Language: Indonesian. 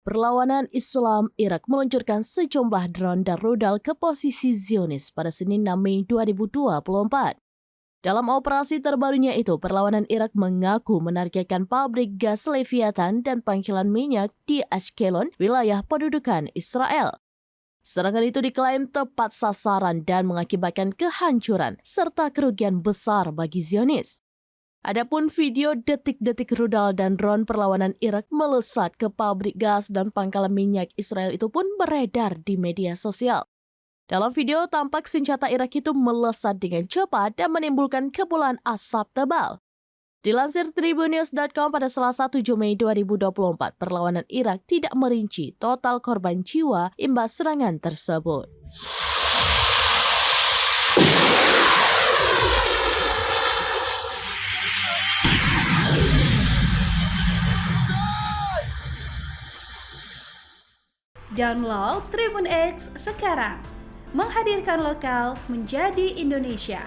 Perlawanan Islam Irak meluncurkan sejumlah drone dan rudal ke posisi Zionis pada Senin 6 Mei 2024. Dalam operasi terbarunya itu, perlawanan Irak mengaku menargetkan pabrik gas Leviathan dan pangkalan minyak di Ashkelon, wilayah pendudukan Israel. Serangan itu diklaim tepat sasaran dan mengakibatkan kehancuran serta kerugian besar bagi Zionis. Adapun video detik-detik rudal dan drone perlawanan Irak melesat ke pabrik gas dan pangkalan minyak Israel itu pun beredar di media sosial. Dalam video tampak senjata Irak itu melesat dengan cepat dan menimbulkan kepulan asap tebal. Dilansir Tribunnews.com pada Selasa 7 Mei 2024, perlawanan Irak tidak merinci total korban jiwa imbas serangan tersebut. Download Tribun X sekarang, menghadirkan lokal menjadi Indonesia.